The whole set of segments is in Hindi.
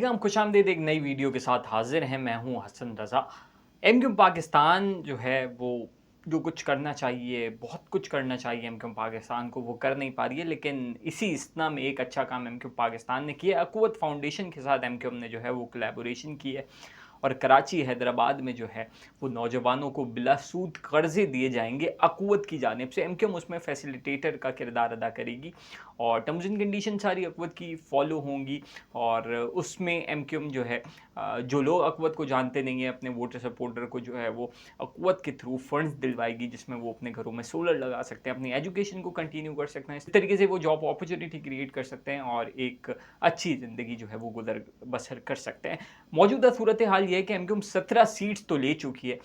हम खुशामदीद एक नई वीडियो के साथ हाजिर हैं। मैं हूं हसन रज़ा। एमक्यू पाकिस्तान जो है वो जो कुछ करना चाहिए, बहुत कुछ करना चाहिए एमक्यू पाकिस्तान को, वो कर नहीं पा रही है। लेकिन इसी इस्तना में एक अच्छा काम एमक्यू पाकिस्तान ने किया। अक़ुव्वत फाउंडेशन के साथ एमक्यू ने जो है वो कोलैबोरेशन की है और कराची हैदराबाद में जो है वो नौजवानों को बिला सूद कर्जे दिए जाएंगे अक़ुव्वत की जानिब से। एमक्यूएम उसमें फैसिलिटेटर का किरदार अदा करेगी और टर्म्स एंड कंडीशन सारी अक़ुव्वत की फॉलो होंगी। और उसमें एमक्यूएम जो है जो लोग अक़ुव्वत को जानते नहीं है, अपने वोटर सपोर्टर को जो है वो अक़ुव्वत के थ्रू फंड्स दिलवाएगी, जिसमें वो अपने घरों में सोलर लगा सकते हैं, अपनी एजुकेशन को कंटिन्यू कर सकते हैं। इस तरीके से वो जॉब अपॉर्चुनिटी क्रिएट कर सकते हैं और एक अच्छी ज़िंदगी जो है वो गुजर बसर कर सकते हैं। मौजूदा सूरत हाल ये है कि एमक्यूएम 17 सीट्स तो ले चुकी है,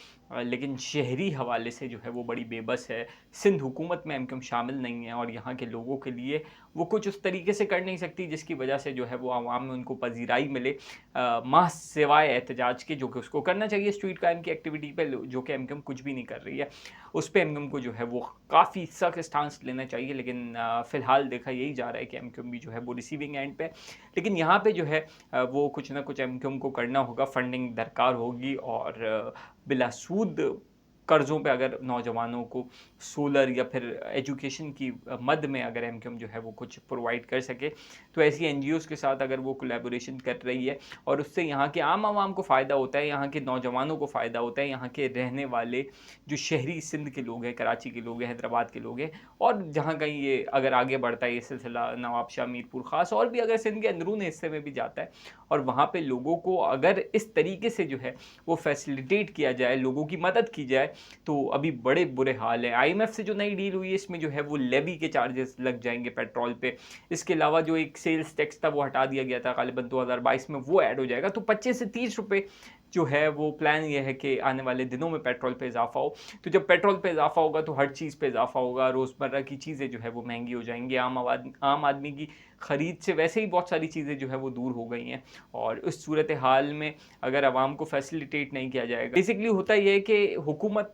लेकिन शहरी हवाले से जो है वो बड़ी बेबस है। सिंध हुकूमत में एमक्यूएम शामिल नहीं है और यहाँ के लोगों के लिए वो कुछ उस तरीके से कर नहीं सकती जिसकी वजह से जो है वो आवाम में उनको पजीराई मिले, माह सिवाय एहतजाज के, जो कि उसको करना चाहिए स्ट्रीट क्राइम की एक्टिविटी पे, जो कि एमक्यूएम कुछ भी नहीं कर रही है। उस पर एमक्यूएम को जो है वो काफ़ी सख्त स्टांस लेना चाहिए। लेकिन फ़िलहाल देखा यही जा रहा है कि एमक्यूएम भी जो है वो रिसीविंग एंड पे। लेकिन यहाँ पे जो है वो कुछ ना कुछ एमक्यूएम को करना होगा, फंडिंग दरकार होगी और बिला सूद कर्ज़ों पे अगर नौजवानों को सोलर या फिर एजुकेशन की मद में अगर एमक्यूएम जो है वो कुछ प्रोवाइड कर सके, तो ऐसी एनजीओज़ के साथ अगर वो कोलैबोरेशन कर रही है और उससे यहाँ के आम आवाम को फ़ायदा होता है, यहाँ के नौजवानों को फ़ायदा होता है, यहाँ के रहने वाले जो शहरी सिंध के लोग हैं, कराची के लोग हैं, हैदराबाद के लोग हैं, और जहाँ कहीं ये अगर आगे बढ़ता है ये सिलसिला नवाबशाह, मीरपुर ख़ास और भी अगर सिंध के अंदरूनी हिस्से में भी जाता है और वहाँ पे लोगों को अगर इस तरीके से जो है वो फैसिलिटेट किया जाए, लोगों की मदद की जाए, तो अभी बड़े बुरे हाल है। आईएमएफ से जो नई डील हुई है इसमें जो है वो लेवी के चार्जेस लग जाएंगे पेट्रोल पे। इसके अलावा जो एक सेल्स टैक्स था वो हटा दिया गया था गालिबन 2022 में, वो ऐड हो जाएगा। तो 25 से 30 रुपए जो है वो प्लान ये है कि आने वाले दिनों में पेट्रोल पे इजाफा हो। तो जब पेट्रोल पे इजाफा होगा तो हर चीज़ पे इजाफा होगा, रोज़मर्रा की चीज़ें जो है वो महंगी हो जाएंगी। आम आदमी की ख़रीद से वैसे ही बहुत सारी चीज़ें जो है वो दूर हो गई हैं और उस सूरत हाल में अगर आवाम को फैसिलिटेट नहीं किया जाएगा, बेसिकली होता यह है कि हुकूमत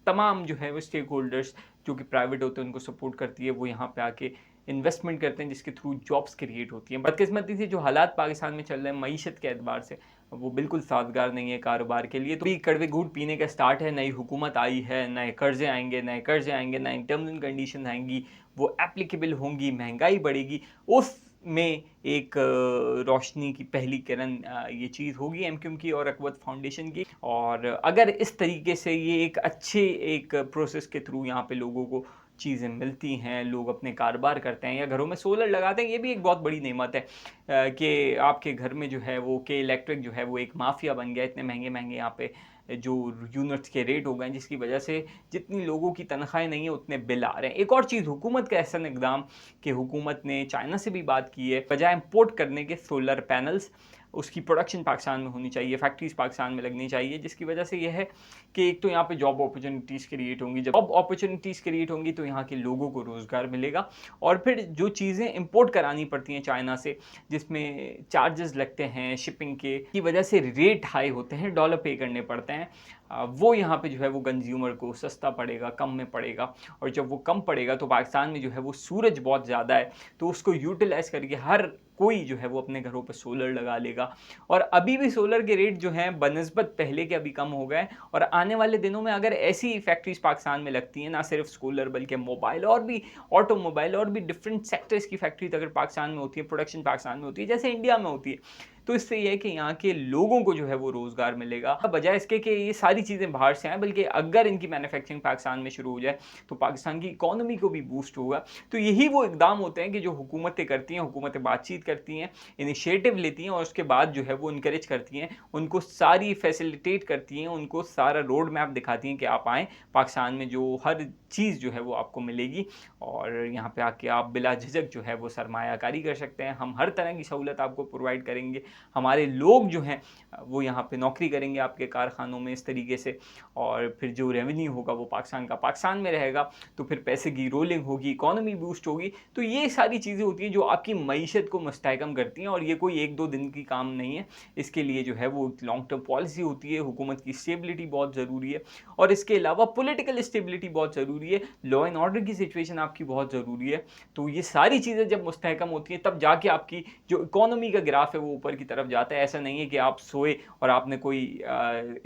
तमाम जो है वो स्टेक होल्डर्स जो कि प्राइवेट होते हैं उनको सपोर्ट करती है, वो यहाँ पे आके इन्वेस्टमेंट करते हैं जिसके थ्रू जॉब्स क्रिएट होती हैं। बदकिस्मती से जो हालात पाकिस्तान में चल रहे हैं मईशत के एतबार से, वो बिल्कुल साजगार नहीं है कारोबार के लिए। तो भी कड़वे घूंट पीने का स्टार्ट है। नई हुकूमत आई है, नए कर्जे आएंगे, नए टर्म्स एंड कंडीशन आएंगी, वो एप्लीकेबल होंगी, महंगाई बढ़ेगी। उसमें एक रोशनी की पहली किरण ये चीज़ होगी एमक्यूएम की और अक़ुव्वत फाउंडेशन की। और अगर इस तरीके से ये एक अच्छे एक प्रोसेस के थ्रू यहाँ पे लोगों को चीज़ें मिलती हैं, लोग अपने कारोबार करते हैं या घरों में सोलर लगाते हैं, ये भी एक बहुत बड़ी नेमत है कि आपके घर में जो है वो के इलेक्ट्रिक जो है वो एक माफिया बन गया। इतने महंगे महंगे यहाँ पे जो यूनिट्स के रेट हो गए हैं, जिसकी वजह से जितनी लोगों की तनख्वाहें नहीं है उतने बिल आ रहे हैं। एक और चीज़, हुकूमत का ऐसा इकदाम कि हुकूमत ने चाइना से भी बात की है, बजाय इम्पोर्ट करने के सोलर पैनल्स उसकी प्रोडक्शन पाकिस्तान में होनी चाहिए, फैक्ट्रीज पाकिस्तान में लगनी चाहिए, जिसकी वजह से यह है कि एक तो यहाँ पे जॉब अपॉर्चुनिटीज़ क्रिएट होंगी। जब जॉब अपॉर्चुनिटीज़ क्रिएट होंगी तो यहाँ के लोगों को रोज़गार मिलेगा। और फिर जो चीज़ें इंपोर्ट करानी पड़ती हैं चाइना से, जिसमें चार्जेस लगते हैं शिपिंग के की वजह से, रेट हाई होते हैं, डॉलर पे करने पड़ते हैं, वो यहाँ पे जो है वो कंज्यूमर को सस्ता पड़ेगा, कम में पड़ेगा। और जब वो कम पड़ेगा तो पाकिस्तान में जो है वो सूरज बहुत ज़्यादा है, तो उसको यूटिलाइज़ करके हर कोई जो है वो अपने घरों पर सोलर लगा लेगा। और अभी भी सोलर के रेट जो हैं बनस्बत पहले के अभी कम हो गए। और आने वाले दिनों में अगर ऐसी फैक्ट्रीज पाकिस्तान में लगती हैं, ना सिर्फ सोलर बल्कि मोबाइल और भी ऑटोमोबाइल और भी डिफरेंट सेक्टर्स की फैक्ट्रीज अगर पाकिस्तान में होती है, प्रोडक्शन पाकिस्तान में होती है जैसे इंडिया में होती है, तो इससे यह है कि यहाँ के लोगों को जो है वो रोज़गार मिलेगा, बजाय इसके कि ये सारी चीज़ें बाहर से आएँ। बल्कि अगर इनकी मैन्युफैक्चरिंग पाकिस्तान में शुरू हो जाए तो पाकिस्तान की इकॉनमी को भी बूस्ट होगा। तो यही वो इकदाम होते हैं कि जो हुकूमतें करती हैं, हुकूमतें बातचीत करती हैं, इनिशिएटिव लेती हैं और उसके बाद जो है वो इनकरेज करती हैं, उनको सारी फैसिलिटेट करती हैं, उनको सारा रोड मैप दिखाती हैं कि आप आएँ, पाकिस्तान में जो हर चीज़ जो है वो आपको मिलेगी और यहाँ पे आके आप बिला झिझक जो है वो सरमायाकारी कर सकते हैं। हम हर तरह की सहूलत आपको प्रोवाइड करेंगे। हमारे लोग जो हैं वो यहाँ पे नौकरी करेंगे आपके कारखानों में इस तरीके से, और फिर जो रेवेन्यू होगा वो पाकिस्तान का पाकिस्तान में रहेगा, तो फिर पैसे की रोलिंग होगी, इकॉनमी बूस्ट होगी। तो ये सारी चीज़ें होती हैं जो आपकी मईशत को मुस्तहकम करती हैं और ये कोई एक दो दिन की काम नहीं है। इसके लिए जो है वो लॉन्ग टर्म पॉलिसी होती है, हुकूमत की स्टेबिलिटी बहुत ज़रूरी है और इसके अलावा पॉलिटिकल स्टेबिलिटी बहुत ज़रूरी है, लॉ एंड ऑर्डर की सिचुएशन आपकी बहुत ज़रूरी है। तो ये सारी चीज़ें जब मुस्तहकम होती हैं तब जाके आपकी जो इकॉनमी का ग्राफ है वो ऊपर की तरफ जाता है। ऐसा नहीं है कि आप सोए और आपने कोई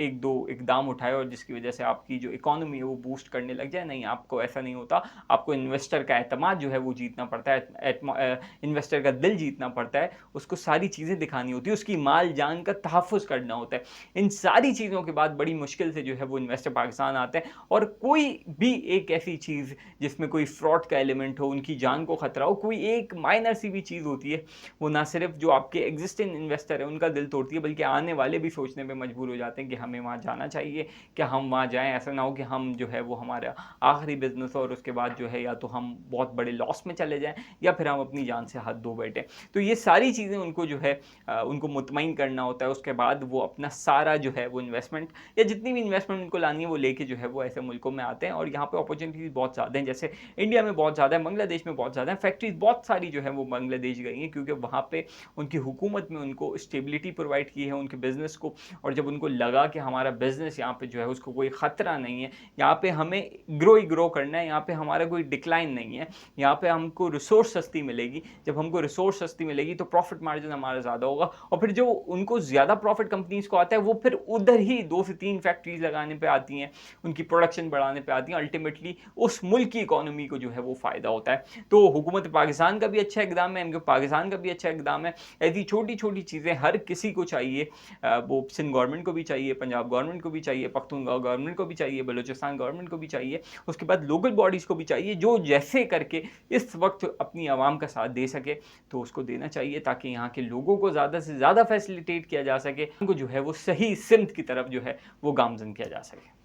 1-2 इकदाम उठाए और जिसकी वजह से आपकी जो इकॉनमी है वो बूस्ट करने लग जाए। नहीं, आपको ऐसा नहीं होता। आपको इन्वेस्टर का एतमाद जो है वो जीतना पड़ता है, इन्वेस्टर का दिल जीतना पड़ता है, उसको सारी चीज़ें दिखानी होती है, उसकी माल जान का तहफ़्फ़ुज़ करना होता है। इन सारी चीज़ों के बाद बड़ी मुश्किल से जो है वो इन्वेस्टर पाकिस्तान आते हैं, और कोई भी एक ऐसी चीज़ जिसमें कोई फ्रॉड का एलिमेंट हो, उनकी जान को खतरा हो, कोई एक माइनर सी भी चीज़ होती है, वो ना सिर्फ जो आपके एग्जिस्टिंग इन्वेस्टर है उनका दिल तोड़ती है, बल्कि आने वाले भी सोचने पे मजबूर हो जाते हैं कि हमें वहाँ जाना चाहिए, कि हम वहाँ जाएं। ऐसा ना हो कि हम जो है वो हमारा आखिरी बिजनेस हो और उसके बाद जो है या तो हम बहुत बड़े लॉस में चले जाएं या फिर हम अपनी जान से हाथ धो बैठे। तो ये सारी चीज़ें उनको जो है उनको मुतमईन करना होता है। उसके बाद वो अपना सारा जो है वो इन्वेस्टमेंट या जितनी भी इन्वेस्टमेंट उनको लानी है वो लेके जो है वो ऐसे मुल्कों में आते हैं, और यहाँ पे अपॉर्चुनिटीज़ बहुत ज़्यादा हैं। जैसे इंडिया में बहुत ज़्यादा है, बांग्लादेश में बहुत ज़्यादा है, फैक्ट्रीज बहुत सारी जो है वो बांग्लादेश गई हैं, क्योंकि वहाँ पे उनकी हुकूमत में उनको स्टेबिलिटी प्रोवाइड की है उनके बिज़नेस को। और जब उनको लगा कि हमारा बिज़नेस यहाँ पे जो है उसको कोई ख़तरा नहीं है, यहाँ पे हमें ग्रो ही ग्रो करना है, यहाँ पे हमारा कोई डिक्लाइन नहीं है, यहाँ पे हमको रिसोर्स सस्ती मिलेगी। जब हमको रिसोर्स सस्ती मिलेगी तो प्रॉफिट मार्जिन हमारा ज़्यादा होगा, और फिर जो उनको ज़्यादा प्रॉफिट कंपनीज़ को आता है वो फिर उधर ही 2 से 3 फैक्ट्रीज़ लगाने पे आती हैं, उनकी प्रोडक्शन बढ़ाने पे आती हैं। अल्टीमेटली उस मुल्क की इकोनॉमी को जो है वो फ़ायदा होता है। तो हुकूमत पाकिस्तान का भी अच्छा इकदाम है, पाकिस्तान का भी अच्छा इकदाम है। ऐसी छोटी-छोटी चीज़ें हर किसी को चाहिए, वो सिंध गवर्नमेंट को भी चाहिए, पंजाब गवर्नमेंट को भी चाहिए, पख्तूनख्वा गवर्नमेंट को भी चाहिए, बलूचिस्तान गवर्नमेंट को भी चाहिए, उसके बाद लोकल बॉडीज़ को भी चाहिए, जो जैसे करके इस वक्त अपनी आवाम का साथ दे सके तो उसको देना चाहिए, ताकि यहाँ के लोगों को ज़्यादा से ज़्यादा फैसिलिटेट किया जा सके, उनको जो है वो सही सिमत की तरफ जो है वो गामज़न किया जा सके।